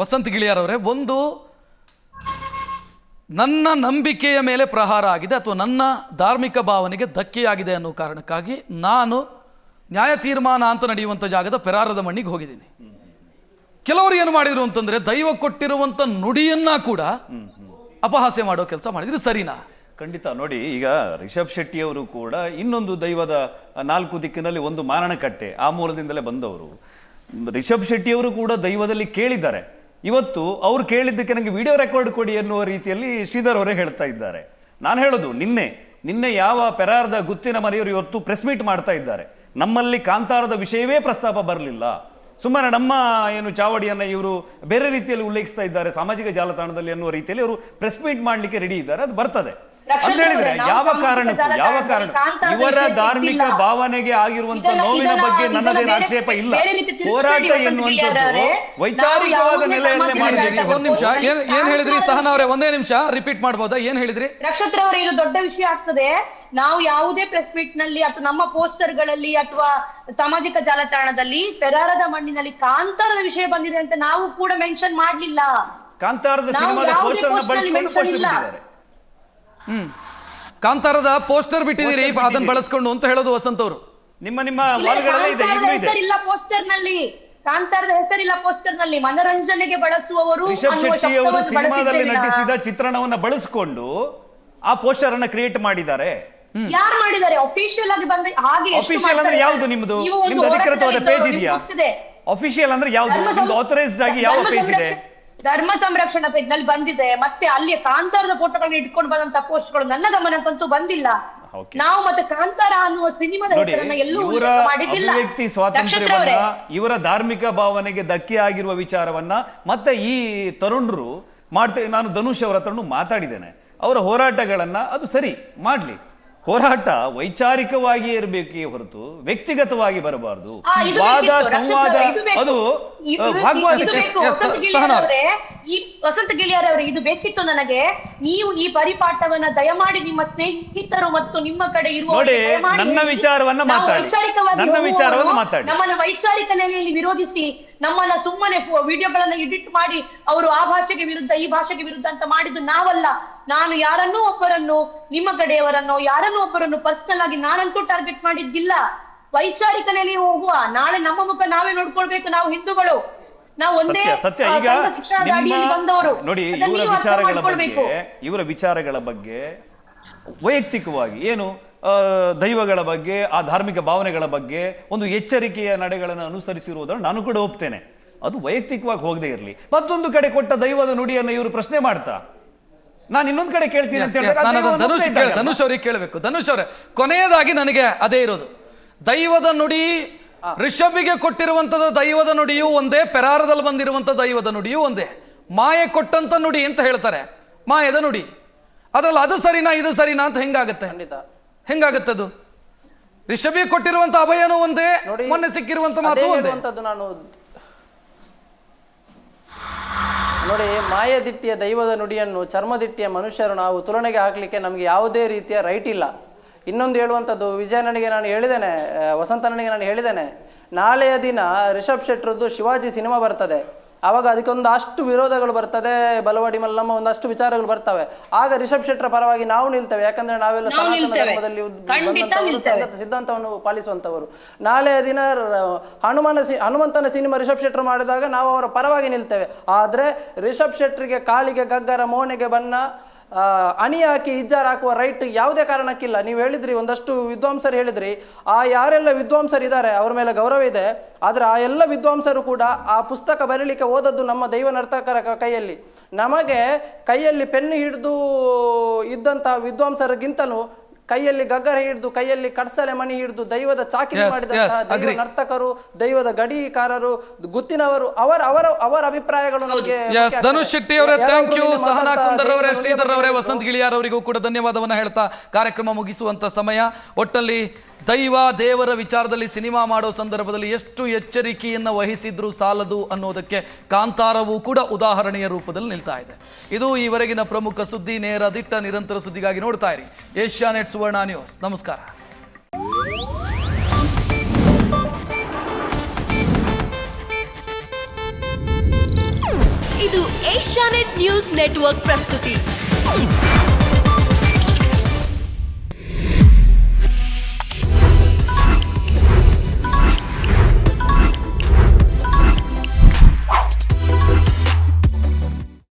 ವಸಂತ ಗಿಳಿಯಾರವರೇ, ಒಂದು ನನ್ನ ನಂಬಿಕೆಯ ಮೇಲೆ ಪ್ರಹಾರ ಆಗಿದೆ ಅಥವಾ ನನ್ನ ಧಾರ್ಮಿಕ ಭಾವನೆಗೆ ಧಕ್ಕೆಯಾಗಿದೆ ಅನ್ನೋ ಕಾರಣಕ್ಕಾಗಿ ನಾನು ನ್ಯಾಯ ತೀರ್ಮಾನ ಅಂತ ನಡೆಯುವಂಥ ಜಾಗದ ಪೆರಾರದ ಮಣ್ಣಿಗೆ ಹೋಗಿದ್ದೀನಿ. ಕೆಲವರು ಏನು ಮಾಡಿದ್ರು ಅಂತಂದ್ರೆ ದೈವ ಕೊಟ್ಟಿರುವಂಥ ನುಡಿಯನ್ನ ಕೂಡ ಅಪಹಾಸ್ಯ ಮಾಡೋ ಕೆಲಸ ಮಾಡಿದ್ರು. ಸರಿನಾ? ಖಂಡಿತ. ನೋಡಿ, ಈಗ ರಿಷಬ್ ಶೆಟ್ಟಿ ಅವರು ಕೂಡ ಇನ್ನೊಂದು ದೈವದ ನಾಲ್ಕು ದಿಕ್ಕಿನಲ್ಲಿ ಒಂದು ಮಾರಣಕಟ್ಟೆ, ಆ ಮೂಲದಿಂದಲೇ ಬಂದವರು. ರಿಷಬ್ ಶೆಟ್ಟಿ ಅವರು ಕೂಡ ದೈವದಲ್ಲಿ ಕೇಳಿದ್ದಾರೆ. ಇವತ್ತು ಅವ್ರು ಕೇಳಿದ್ದಕ್ಕೆ ನನಗೆ ವಿಡಿಯೋ ರೆಕಾರ್ಡ್ ಕೊಡಿ ಎನ್ನುವ ರೀತಿಯಲ್ಲಿ ಶ್ರೀಧರ್ ಅವರೇ ಹೇಳ್ತಾ ಇದ್ದಾರೆ. ನಾನು ಹೇಳೋದು, ನಿನ್ನೆ ಯಾವ ಪೆರಾರದ ಗುತ್ತಿನ ಮನೆಯವರು ಇವತ್ತು ಪ್ರೆಸ್ ಮೀಟ್ ಮಾಡ್ತಾ ಇದ್ದಾರೆ. ನಮ್ಮಲ್ಲಿ ಕಾಂತಾರದ ವಿಷಯವೇ ಪ್ರಸ್ತಾಪ ಬರಲಿಲ್ಲ. ಸುಮ್ಮನೆ ನಮ್ಮ ಏನು ಚಾವಡಿಯನ್ನ ಇವರು ಬೇರೆ ರೀತಿಯಲ್ಲಿ ಉಲ್ಲೇಖಿಸ್ತಾ ಇದ್ದಾರೆ ಸಾಮಾಜಿಕ ಜಾಲತಾಣದಲ್ಲಿ ಅನ್ನುವ ರೀತಿಯಲ್ಲಿ ಅವರು ಪ್ರೆಸ್ ಮೀಟ್ ಮಾಡ್ಲಿಕ್ಕೆ ರೆಡಿ ಇದ್ದಾರೆ. ಅದು ಬರ್ತದೆ ಅಂತ ಹೇಳಿದ್ರೆ ಯಾವ ಕಾರಣ ಇವರ ಧಾರ್ಮಿಕ ಭಾವನೆಗೆ ಆಗಿರುವಂತ ನೋವಿನ ಬಗ್ಗೆ ನನ್ನದೇನು ಆಕ್ಷೇಪ ಇಲ್ಲ. ಹೋರಾಟ ಎನ್ನುವಂಥದ್ದು ವೈಚಾರಿಕವಾದ ನೆಲೆಯಲ್ಲೇ ಮಾಡಿದ್ದೇನೆ. ಒಂದ್ ನಿಮಿಷ, ಏನ್ ಹೇಳಿದ್ರಿ ಸಹನಾ ಅವರೇ? ಒಂದೇ ನಿಮಿಷ ರಿಪೀಟ್ ಮಾಡಬಹುದಾ? ಏನ್ ಹೇಳಿದ್ರಿ? ನಕ್ಷತ್ರ ಅವರೇ, ಇದು ದೊಡ್ಡ ವಿಷಯ ಆಗ್ತದೆ. ನಾವು ಯಾವುದೇ ಪ್ರೆಸ್ ಮೀಟ್ ನಲ್ಲಿ ಅಥವಾ ನಮ್ಮ ಪೋಸ್ಟರ್ ಗಳಲ್ಲಿ ಅಥವಾ ಸಾಮಾಜಿಕ ಜಾಲತಾಣದಲ್ಲಿ ಪೆರಾರದ ಮಣ್ಣಿನಲ್ಲಿ ಕಾಂತಾರದ ವಿಷಯ ಬಂದಿದೆ ಅಂತ ನಾವು ಕೂಡ ಮೆನ್ಷನ್ ಮಾಡ್ಲಿಲ್ಲ. ಕಾಂತಾರದ ಸಿನಿಮಾದ ಪೋಸ್ಟರ್ ಬಳಸಿಕೊಂಡು ಪೋಸ್ಟರ್ ಬಿಟ್ಟಿದ್ದಾರೆ. ಕಾಂತಾರದ ಪೋಸ್ಟರ್ ಬಿಟ್ಟಿದ್ದೀರಿ, ಅದನ್ನ ಬಳಸ್ಕೊಂಡು ಅಂತ ಹೇಳೋದು ವಸಂತ್ ಅವರು. ನಿಮ್ಮ ವಾಲ್ಗಳಲ್ಲೇ ಇದೆ, ಈಗಲೂ ಇದೆ. ಪೋಸ್ಟರ್ ನಲ್ಲಿ ಕಾಂತಾರದ ಹೆಸರಿಲ್ಲ. ಪೋಸ್ಟರ್ ನಲ್ಲಿ ಮನರಂಜನೆಗೆ ಬಳಸುವವರು ರಿಷಬ್ ಶೆಟ್ಟಿ ಅವರು ಸಿನಿಮಾದಲ್ಲಿ ನಟಿಸಿದ ಚಿತ್ರಣವನ್ನ ಬಳಸಿಕೊಂಡು ಆ ಪೋಸ್ಟರ್ ಅನ್ನ ಕ್ರಿಯೇಟ್ ಮಾಡಿದ್ದಾರೆ. ಯಾರು ಮಾಡಿದ್ದಾರೆ? ಅಫಿಷಿಯಲ್ ಆಗಿ ಬಂದ ಹಾಗೆ. ಅಫಿಷಿಯಲ್ ಅಂದ್ರೆ ಯಾವುದು? ನಿಮ್ದು ಅಧಿಕೃತವಾದ ಪೇಜ್ ಇದೆಯಾ? ಅಫಿಷಿಯಲ್ ಅಂದ್ರೆ ಯಾವುದು? ನಿಮ್ದು ಆಥರೈಸ್ಡ್ ಆಗಿ ಯಾವ ಪೇಜ್ ಇದೆ? ಧರ್ಮ ಸಂರಕ್ಷಣಾ ಪೇಜ್ ನಲ್ಲಿ ಬಂದಿದೆ. ಮತ್ತೆ ಅಲ್ಲಿ ಕಾಂತಾರದ ಫೋಟೋಗಳನ್ನ ಇಟ್ಕೊಂಡು ಬಂದಂತ ಪೋಸ್ಟ್ಗಳು ನನ್ನ ಗಮನಕ್ಕಂತೂ ಬಂದಿಲ್ಲ. ನಾವು ಮತ್ತೆ ಕಾಂತಾರ ಅನ್ನುವ ಸಿನಿಮಾದ ಹೆಸರನ್ನ ಎಲ್ಲೂ ಮಾಡಿದ್ದಿಲ್ಲ. ಅಭಿವ್ಯಕ್ತಿ ಸ್ವಾತಂತ್ರ್ಯವನ್ನ, ಇವರ ಧಾರ್ಮಿಕ ಭಾವನೆಗೆ ಧಕ್ಕೆ ಆಗಿರುವ ವಿಚಾರವನ್ನ ಮತ್ತೆ ಈ ತರುಣರು ಮಾಡ್ತೇವೆ. ನಾನು ಧನುಷ್ ಅವರ ಹತ್ರನೂ ಮಾತಾಡಿದ್ದೇನೆ. ಅವರ ಹೋರಾಟಗಳನ್ನ ಅದು ಸರಿ ಮಾಡ್ಲಿ. ಹೋರಾಟ ವೈಚಾರಿಕವಾಗಿ ಇರಬೇಕೇ ಹೊರತು ವ್ಯಕ್ತಿಗತವಾಗಿ ಬರಬಾರದು. ವಾದ ಸಂವಾದ ಅದು ವಸಂತ ಗಿಳಿಯಾರವರೇ, ಇದು ಬೇಕಿತ್ತು ನನಗೆ. ನೀವು ಈ ಪರಿಪಾಠವನ್ನ ದಯಮಾಡಿ ನಿಮ್ಮ ಸ್ನೇಹಿತರು ಮತ್ತು ನಿಮ್ಮ ಕಡೆ ಇರುವ ನನ್ನ ವಿಚಾರವನ್ನ ಮಾತಾಡಿ, ನಮ್ಮನ್ನ ವೈಚಾರಿಕ ನೆಲೆಯಲ್ಲಿ ವಿರೋಧಿಸಿ ನಮ್ಮನ್ನ ಸುಮ್ಮನೆ ವಿಡಿಯೋಗಳನ್ನ ಎಡಿಟ್ ಮಾಡಿ ಅವರು ಆ ಭಾಷೆಗೆ ವಿರುದ್ಧ ಈ ಭಾಷೆಗೆ ವಿರುದ್ಧ ಅಂತ ಮಾಡಿದ್ದು ನಾವಲ್ಲ. ನಾನು ಯಾರನ್ನೂ ಒಬ್ಬರನ್ನು, ನಿಮ್ಮ ಕಡೆಯವರನ್ನು ಯಾರನ್ನೂ ಒಬ್ಬರನ್ನು ಪರ್ಸನಲ್ ಆಗಿ ನಾನಂತೂ ಟಾರ್ಗೆಟ್ ಮಾಡಿದ್ದಿಲ್ಲ. ವೈಚಾರಿಕ ನೆಲೆಗೆ ಹೋಗುವ. ನಾಳೆ ನಮ್ಮ ಮುಖ ನಾವೇ ನೋಡ್ಕೊಳ್ಬೇಕು. ನಾವು ಹಿಂದೂಗಳು, ನಾವು ಒಂದೇ ಬಂದವರು. ನೋಡಿ, ಇವರ ವಿಚಾರಗಳ ಬಗ್ಗೆ ವೈಯಕ್ತಿಕವಾಗಿ ಏನು ದೈವಗಳ ಬಗ್ಗೆ, ಆ ಧಾರ್ಮಿಕ ಭಾವನೆಗಳ ಬಗ್ಗೆ ಒಂದು ಎಚ್ಚರಿಕೆಯ ನಡೆಗಳನ್ನು ಅನುಸರಿಸಿರುವುದನ್ನು ನಾನು ಕೂಡ ಒಪ್ತೇನೆ. ಅದು ವೈಯಕ್ತಿಕವಾಗಿ ಹೋಗದೆ ಇರಲಿ. ಮತ್ತೊಂದು ಕಡೆ ಕೊಟ್ಟ ದೈವದ ನುಡಿಯನ್ನು ಇವರು ಪ್ರಶ್ನೆ ಮಾಡ್ತಾ ನಾನು ಇನ್ನೊಂದು ಕಡೆ ಕೇಳ್ತೀನಿ ಅಂತ ಧನುಷ್ ಅವ್ರಿಗೆ ಕೇಳಬೇಕು. ಧನುಷ್ ಅವರೇ, ಕೊನೆಯದಾಗಿ ನನಗೆ ಅದೇ ಇರೋದು. ದೈವದ ನುಡಿ ರಿಷಭಿಗೆ ಕೊಟ್ಟಿರುವಂತದ್ದು ದೈವದ ನುಡಿಯೂ ಒಂದೇ, ಪೆರಾರದಲ್ಲಿ ಬಂದಿರುವಂತ ದೈವದ ನುಡಿಯೂ ಒಂದೇ. ಮಾಯೆ ಕೊಟ್ಟಂತ ನುಡಿ ಅಂತ ಹೇಳ್ತಾರೆ, ಮಾಯದ ನುಡಿ. ಅದ್ರಲ್ಲಿ ಅದು ಸರಿನಾ ಇದು ಸರಿನಾ ಅಂತ ಹೆಂಗಾಗತ್ತೆ? ಹೆಂಗಾಗತ್ತದು? ರಿಷಭಿಗೆ ಕೊಟ್ಟಿರುವಂತ ಅಭಯನೂ ಒಂದೇ, ಮೊನ್ನೆ ಸಿಕ್ಕಿರುವಂತ ಮಾತು ಒಂದೇ. ನೋಡಿ, ಮಾಯದಿಟ್ಟಿಯ ದೈವದ ನುಡಿಯನ್ನು ಚರ್ಮದಿಟ್ಟಿಯ ಮನುಷ್ಯರು ನಾವು ತುಲನೆಗೆ ಹಾಕಲಿಕ್ಕೆ ನಮಗೆ ಯಾವುದೇ ರೀತಿಯ ರೈಟ್ ಇಲ್ಲ. ಇನ್ನೊಂದು ಹೇಳುವಂಥದ್ದು, ವಿಜಯಣ್ಣನಿಗೆ ನಾನು ಹೇಳಿದ್ದೇನೆ, ವಸಂತನಿಗೆ ನಾನು ಹೇಳಿದ್ದೇನೆ, ನಾಳೆಯ ದಿನ ರಿಷಬ್ ಶೆಟ್ರದ್ದು ಶಿವಾಜಿ ಸಿನಿಮಾ ಬರ್ತದೆ. ಆವಾಗ ಅದಕ್ಕೊಂದು ಅಷ್ಟು ವಿರೋಧಗಳು ಬರ್ತದೆ, ಬಲವಾಡಿ ಮಲ್ಲಮ್ಮ ಒಂದಷ್ಟು ವಿಚಾರಗಳು ಬರ್ತವೆ. ಆಗ ರಿಷಬ್ ಶೆಟ್ರ ಪರವಾಗಿ ನಾವು ನಿಲ್ತೇವೆ. ಯಾಕಂದ್ರೆ ನಾವೆಲ್ಲ ಸನಾತನ ಧರ್ಮದಲ್ಲಿ ಬಂದಂತವರು, ಸಿದ್ಧಾಂತವನ್ನು ಪಾಲಿಸುವಂತವರು. ನಾಳೆಯ ದಿನ ಹನುಮಂತನ ಸಿನಿಮಾ ರಿಷಬ್ ಶೆಟ್ರು ಮಾಡಿದಾಗ ನಾವು ಅವರ ಪರವಾಗಿ ನಿಲ್ತೇವೆ. ಆದ್ರೆ ರಿಷಬ್ ಶೆಟ್ರಿಗೆ ಕಾಲಿಗೆ ಗಗ್ಗರ, ಮೋನೆಗೆ ಬಣ್ಣ, ಅಣಿ ಹಾಕಿ ಇಜ್ಜಾರ್ ಹಾಕುವ ರೈಟ್ ಯಾವುದೇ ಕಾರಣಕ್ಕಿಲ್ಲ. ನೀವು ಹೇಳಿದ್ರಿ, ಒಂದಷ್ಟು ವಿದ್ವಾಂಸರು ಹೇಳಿದ್ರಿ, ಆ ಯಾರೆಲ್ಲ ವಿದ್ವಾಂಸರು ಇದ್ದಾರೆ ಅವ್ರ ಮೇಲೆ ಗೌರವ ಇದೆ. ಆದರೆ ಆ ಎಲ್ಲ ವಿದ್ವಾಂಸರು ಕೂಡ ಆ ಪುಸ್ತಕ ಬರೀಲಿಕ್ಕೆ ಓದದ್ದು ನಮ್ಮ ದೈವ ನರ್ತಕರ ಕೈಯಲ್ಲಿ. ನಮಗೆ ಕೈಯಲ್ಲಿ ಪೆನ್ ಹಿಡಿದು ಇದ್ದಂತಹ ವಿದ್ವಾಂಸರಿಗಿಂತಲೂ ಕೈಯಲ್ಲಿ ಗಗ್ಗರ ಹಿಡಿದು, ಕೈಯಲ್ಲಿ ಕಡ್ಸಲೆ ಮಣಿ ಹಿಡಿದು ದೈವದ ಚಾಕಿರಿ ಮಾಡಿದಂತಹ ದೈವ ನರ್ತಕರು, ದೈವದ ಗಡಿಕಾರರು, ಗುತ್ತಿನವರು, ಅವರ ಅಭಿಪ್ರಾಯಗಳು ನಮಗೆ. ಧನುಷ್ ಶೆಟ್ಟಿ ಅವರೇ, ಥ್ಯಾಂಕ್ ಯು. ಸಹನಾ ಕುಂದರ್ ಅವರೇ, ಶ್ರೀಧರ್ ಅವರೇ, ವಸಂತ ಗಿಳಿಯಾರ್ ಅವರಿಗೂ ಕೂಡ ಧನ್ಯವಾದವನ್ನ ಹೇಳ್ತಾ ಕಾರ್ಯಕ್ರಮ ಮುಗಿಸುವಂತ ಸಮಯ. ಒಟ್ಟಲ್ಲಿ ದೈವ ದೇವರ ವಿಚಾರದಲ್ಲಿ ಸಿನಿಮಾ ಮಾಡೋ ಸಂದರ್ಭದಲ್ಲಿ ಎಷ್ಟು ಎಚ್ಚರಿಕೆಯನ್ನು ವಹಿಸಿದ್ರೂ ಸಾಲದು ಅನ್ನೋದಕ್ಕೆ ಕಾಂತಾರವೂ ಕೂಡ ಉದಾಹರಣೆಯ ರೂಪದಲ್ಲಿ ನಿಲ್ತಾ ಇದೆ. ಇದು ಈವರೆಗಿನ ಪ್ರಮುಖ ಸುದ್ದಿ. ನೇರ ದಿಟ್ಟ ನಿರಂತರ ಸುದ್ದಿಗಾಗಿ ನೋಡ್ತಾ ಇರಿ ಏಷ್ಯಾನೆಟ್ ಸುವರ್ಣ ನ್ಯೂಸ್. ನಮಸ್ಕಾರ. ಇದು ಏಷ್ಯಾನೆಟ್ ನ್ಯೂಸ್ ನೆಟ್ವರ್ಕ್ ಪ್ರಸ್ತುತಿ.